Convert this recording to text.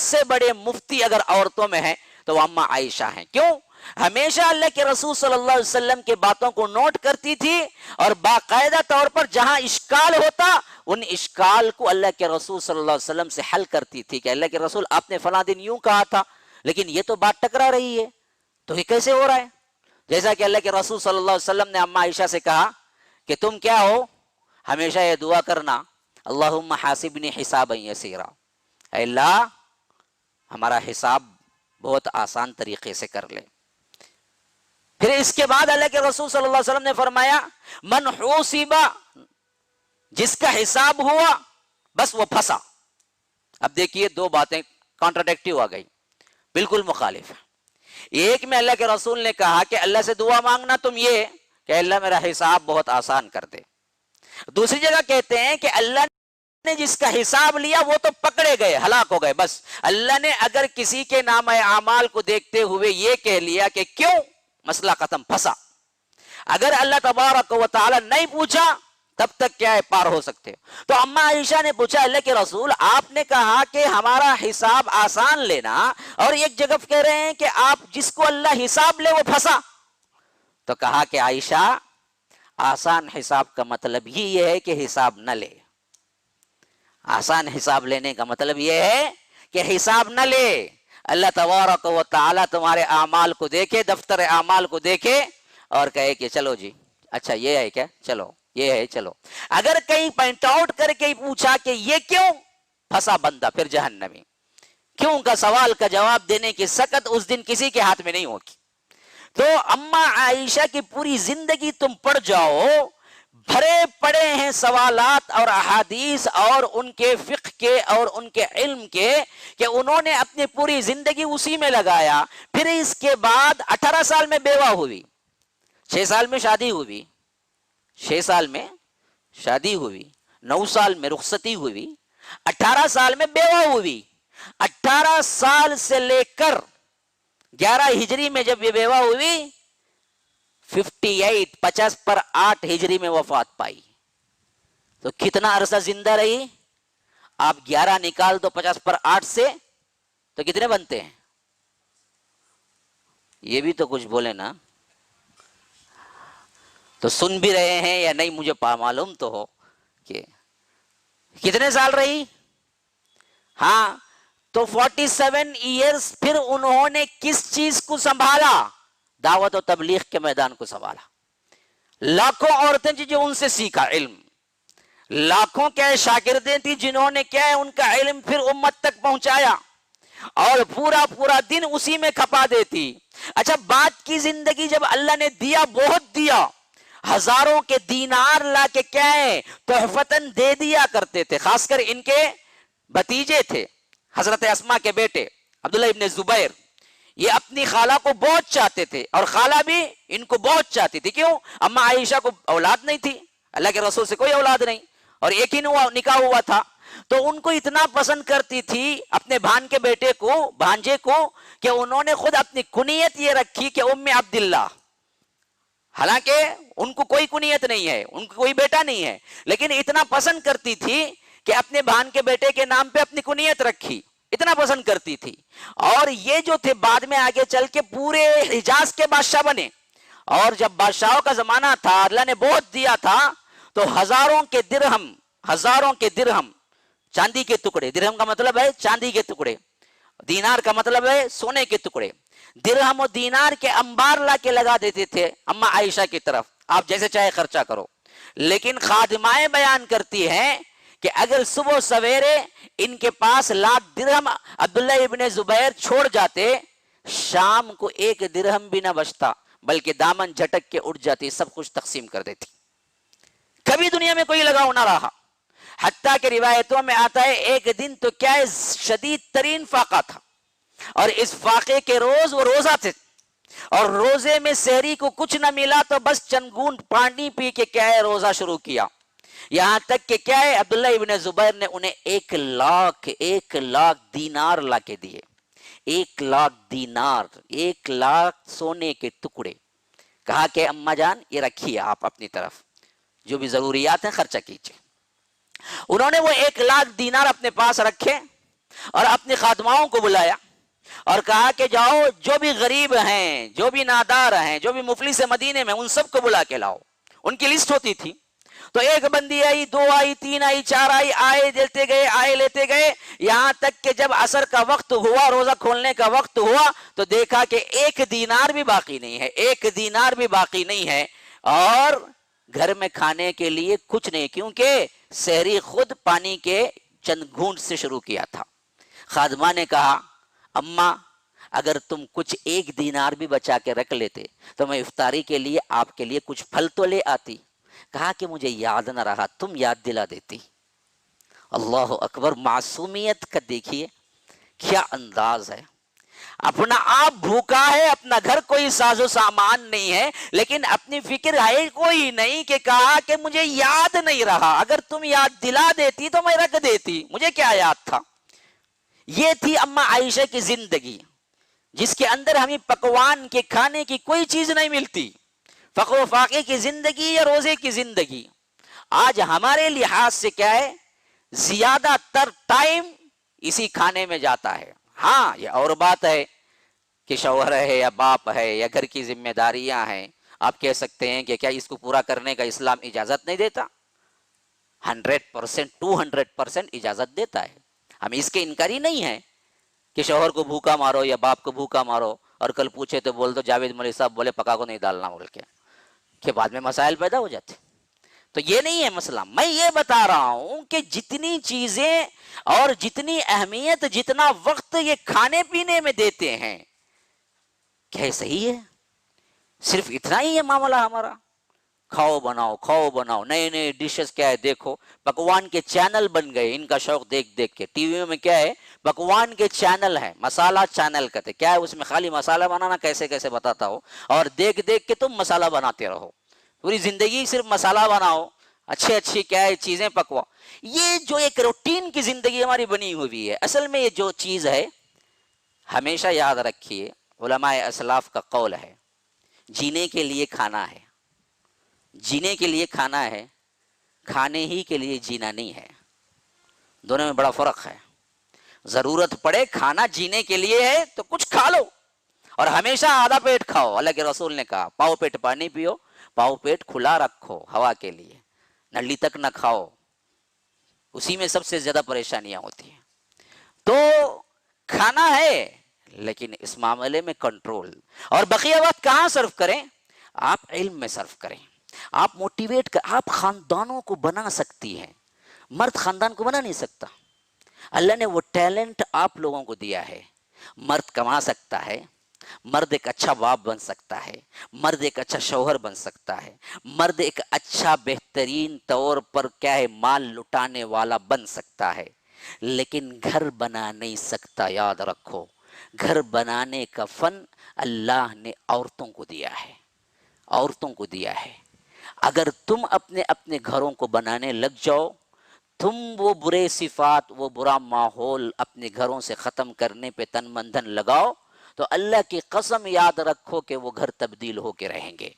سے بڑے مفتی اگر عورتوں میں ہیں تو وہ اما عائشہ ہیں. کیوں؟ ہمیشہ اللہ کے رسول صلی اللہ علیہ وسلم کے باتوں کو نوٹ کرتی تھی اور باقاعدہ طور پر جہاں اشکال ہوتا ان اشکال کو اللہ کے رسول صلی اللہ علیہ وسلم سے حل کرتی تھی کہ اللہ کے رسول آپ نے فلاں دن یوں کہا تھا لیکن یہ تو بات ٹکرا رہی ہے، تو یہ کیسے ہو رہا ہے؟ جیسا کہ اللہ کے رسول صلی اللہ علیہ وسلم نے اما عائشہ سے کہا کہ تم کیا ہو، ہمیشہ یہ دعا کرنا اللہم حاسبنی حسابا یسیرا، اے اللہ ہمارا حساب بہت آسان طریقے سے کر لے. پھر اس کے بعد اللہ کے رسول صلی اللہ علیہ وسلم نے فرمایا من حوسبا، جس کا حساب ہوا بس وہ پھنسا. اب دیکھیے دو باتیں کانٹراڈکٹیو آ گئی، بالکل مخالف. ایک میں اللہ کے رسول نے کہا کہ اللہ سے دعا مانگنا تم یہ کہ اللہ میرا حساب بہت آسان کر دے. دوسری جگہ کہتے ہیں کہ اللہ نے جس کا حساب لیا وہ تو پکڑے گئے، ہلاک ہو گئے. بس اللہ نے اگر کسی کے نام اعمال کو دیکھتے ہوئے یہ کہہ لیا کہ کیوں، مسئلہ ختم، پھنسا. اگر اللہ تبارک و تعالی نہیں پوچھا تب تک کیا ہے پار ہو سکتے. تو اما عائشہ نے پوچھا اللہ کے رسول آپ نے کہا کہ ہمارا حساب آسان لینا اور ایک جگہ کہہ رہے ہیں کہ آپ جس کو اللہ حساب لے وہ پھنسا. تو کہا کہ عائشہ آسان حساب کا مطلب ہی یہ ہے کہ حساب نہ لے. آسان حساب لینے کا مطلب یہ ہے کہ حساب نہ لے. اللہ تبارک و تعالی تمہارے اعمال کو دیکھے، دفتر اعمال کو دیکھے اور کہے کہ چلو جی اچھا یہ ہے کیا، چلو یہ ہے چلو. اگر کہیں پوائنٹ آؤٹ کر کے پوچھا کہ یہ کیوں، پھنسا بندہ، پھر جہنمی. کیوں کا سوال کا جواب دینے کی سکت اس دن کسی کے ہاتھ میں نہیں ہوگی. تو اما عائشہ کی پوری زندگی تم پڑھ جاؤ، بھرے پڑے ہیں سوالات اور احادیث اور ان کے فقہ کے اور ان کے علم کے، کہ انہوں نے اپنی پوری زندگی اسی میں لگایا. پھر اس کے بعد 18 سال میں بیوہ ہوئی، 6 سال میں شادی ہوئی، 6 سال میں شادی ہوئی، 9 سال میں رخصتی ہوئی، 18 سال میں بیوہ ہوئی. 18 سال سے لے کر 11 ہجری میں جب یہ بیوہ ہوئی 50 پر 8 ہجری میں وفات پائی. تو کتنا عرصہ زندہ رہی؟ آپ 11 نکال دو 50 پر 8 سے تو کتنے بنتے ہیں؟ یہ بھی تو کچھ بولے نا. تو سن بھی رہے ہیں یا نہیں مجھے معلوم تو ہو کہ کتنے سال رہی. ہاں تو 47 ایئرز پھر انہوں نے کس چیز کو سنبھالا؟ دعوت و تبلیغ کے میدان کو سنبھالا. لاکھوں عورتیں تھیں جو ان سے سیکھا علم، لاکھوں کیا شاگردیں تھیں جنہوں نے کیا ہے ان کا علم پھر امت تک پہنچایا اور پورا دن اسی میں کھپا دیتی. اچھا بات کی زندگی جب اللہ نے دیا، بہت دیا، ہزاروں کے دینار لا کے کیا ہے تحفتاً دے دیا کرتے تھے. خاص کر ان کے بھتیجے تھے حضرت اسما کے بیٹے عبداللہ ابن زبیر، یہ اپنی خالہ کو بہت چاہتے تھے اور خالہ بھی ان کو بہت چاہتی تھی. کیوں؟ اما عائشہ کو اولاد نہیں تھی، اللہ کے رسول سے کوئی اولاد نہیں اور ایک ہی نکاح ہوا تھا. تو ان کو اتنا پسند کرتی تھی اپنے بھان کے بیٹے کو، بھانجے کو، کہ انہوں نے خود اپنی کنیت یہ رکھی کہ ام عبداللہ. حالانکہ ان کو کوئی کنیت نہیں ہے، ان کو کوئی بیٹا نہیں ہے، لیکن اتنا پسند کرتی تھی کہ اپنے بھان کے بیٹے کے نام پہ اپنی کنیت رکھی، اتنا پسند کرتی تھی. اور یہ جو تھے بعد میں آگے چل کے پورے حجاز کے بادشاہ بنے. اور جب بادشاہوں کا زمانہ تھا، اللہ نے بہت دیا تھا، تو ہزاروں کے درہم چاندی کے ٹکڑے، درہم کا مطلب ہے چاندی کے ٹکڑے، دینار کا مطلب ہے سونے کے ٹکڑے، درہم و دینار کے انبار لا کے لگا دیتے تھے اما عائشہ کی طرف، آپ جیسے چاہے خرچہ کرو. لیکن خادمائیں بیان کرتی ہیں کہ اگر صبح سویرے ان کے پاس 1,00,000 درہم عبداللہ ابن زبیر چھوڑ جاتے، شام کو 1 درہم بھی نہ بچتا، بلکہ دامن جھٹک کے اٹھ جاتی، سب کچھ تقسیم کر دیتی. کبھی دنیا میں کوئی لگاؤ نہ رہا. حتیٰ کہ روایتوں میں آتا ہے ایک دن تو کیا ہے شدید ترین فاقہ تھا، اور اس فاقے کے روز وہ روزہ تھے، اور روزے میں سحری کو کچھ نہ ملا تو بس چنگون پانی پی کے کیا ہے روزہ شروع کیا. یہاں تک کہ کیا ہے عبداللہ ابن زبیر نے انہیں 1,00,000 دینار لا کے دیے. 1,00,000 دینار، 1,00,000 سونے کے ٹکڑے. کہا کہ اماں جان یہ رکھیے آپ اپنی طرف، جو بھی ضروریات ہیں خرچہ کیجیے. انہوں نے وہ 1,00,000 دینار اپنے پاس رکھے اور اپنی خادماؤں کو بلایا اور کہا کہ جاؤ جو بھی غریب ہیں، جو بھی نادار ہیں، جو بھی مفلس مدینے میں، ان سب کو بلا کے لاؤ. ان کی لسٹ ہوتی تھی. تو ایک بندی آئی، دو آئی، تین آئی، چار آئی، آئے دیتے گئے، آئے لیتے گئے، یہاں تک کہ جب عصر کا وقت ہوا، روزہ کھولنے کا وقت ہوا، تو دیکھا کہ 1 دینار بھی باقی نہیں ہے، 1 دینار بھی باقی نہیں ہے، اور گھر میں کھانے کے لیے کچھ نہیں، کیونکہ سحری خود پانی کے چند گھونٹ سے شروع کیا تھا. خادمہ نے کہا اماں اگر تم کچھ 1 دینار بھی بچا کے رکھ لیتے تو میں افطاری کے لیے آپ کے لیے کچھ پھل تو لے آتی. کہا کہ مجھے یاد نہ رہا، تم یاد دلا دیتی. اللہ اکبر، معصومیت کا دیکھیے کیا انداز ہے. اپنا آپ بھوکا ہے، اپنا گھر کوئی ساز و سامان نہیں ہے، لیکن اپنی فکر ہے کوئی نہیں کہ کہا کہ مجھے یاد نہیں رہا، اگر تم یاد دلا دیتی تو میں رکھ دیتی، مجھے کیا یاد تھا. یہ تھی اما عائشہ کی زندگی، جس کے اندر ہمیں پکوان کے کھانے کی کوئی چیز نہیں ملتی. فقر و فاقے کی زندگی یا روزے کی زندگی. آج ہمارے لحاظ سے کیا ہے، زیادہ تر ٹائم اسی کھانے میں جاتا ہے. ہاں یہ اور بات ہے کہ شوہر ہے یا باپ ہے یا گھر کی ذمہ داریاں ہیں، آپ کہہ سکتے ہیں کہ کیا اس کو پورا کرنے کا اسلام اجازت نہیں دیتا؟ 100%، 200% اجازت دیتا ہے. ہم اس کے انکاری نہیں ہیں کہ شوہر کو بھوکا مارو یا باپ کو بھوکا مارو، اور کل پوچھے تو بول دو جاوید ملک صاحب بولے پکا کو نہیں ڈالنا بول کے، کہ بعد میں مسائل پیدا ہو جاتے. تو یہ نہیں ہے مسئلہ. میں یہ بتا رہا ہوں کہ جتنی چیزیں اور جتنی اہمیت، جتنا وقت یہ کھانے پینے میں دیتے ہیں، کیا صحیح ہے؟ صرف اتنا ہی ہے معاملہ ہمارا؟ کھاؤ بناؤ، کھاؤ بناؤ، نئے نئے ڈشز کیا ہے دیکھو، پکوان کے چینل بن گئے ان کا شوق دیکھ دیکھ کے. ٹی وی میں کیا ہے، پکوان کے چینل ہیں، مسالہ چینل کہتے کیا ہے، اس میں خالی مسالہ بنانا کیسے کیسے بتاتا ہو، اور دیکھ دیکھ کے تم مسالہ بناتے رہو، پوری زندگی صرف مسالہ بناؤ، اچھے اچھی کیا ہے چیزیں پکواؤ. یہ جو ایک روٹین کی زندگی ہماری بنی ہوئی ہے، اصل میں یہ جو چیز ہے، ہمیشہ یاد رکھیے علماء اسلاف کا قول ہے، جینے کے لیے کھانا ہے، جینے کے لیے کھانا ہے، کھانے ہی کے لیے جینا نہیں ہے. دونوں میں بڑا فرق ہے. ضرورت پڑے کھانا جینے کے لیے ہے تو کچھ کھا لو، اور ہمیشہ آدھا پیٹ کھاؤ. اللہ کے رسول نے کہا پاؤ پیٹ پانی پیو، پاؤ پیٹ کھلا رکھو ہوا کے لیے، نلی تک نہ کھاؤ، اسی میں سب سے زیادہ پریشانیاں ہوتی ہیں. تو کھانا ہے لیکن اس معاملے میں کنٹرول. اور بقیہ وقت کہاں صرف کریں؟ آپ علم میں صرف کریں. آپ موٹیویٹ کر، آپ خاندانوں کو بنا سکتی ہیں. مرد خاندان کو بنا نہیں سکتا. اللہ نے وہ ٹیلنٹ آپ لوگوں کو دیا ہے. مرد کما سکتا ہے، مرد ایک اچھا باپ بن سکتا ہے، مرد ایک اچھا شوہر بن سکتا ہے، مرد ایک اچھا بہترین طور پر کیا ہے مال لٹانے والا بن سکتا ہے، لیکن گھر بنا نہیں سکتا. یاد رکھو، گھر بنانے کا فن اللہ نے عورتوں کو دیا ہے، عورتوں کو دیا ہے. اگر تم اپنے اپنے گھروں کو بنانے لگ جاؤ، تم وہ برے صفات، وہ برا ماحول اپنے گھروں سے ختم کرنے پہ تن من دھن لگاؤ، تو اللہ کی قسم یاد رکھو کہ وہ گھر تبدیل ہو کے رہیں گے.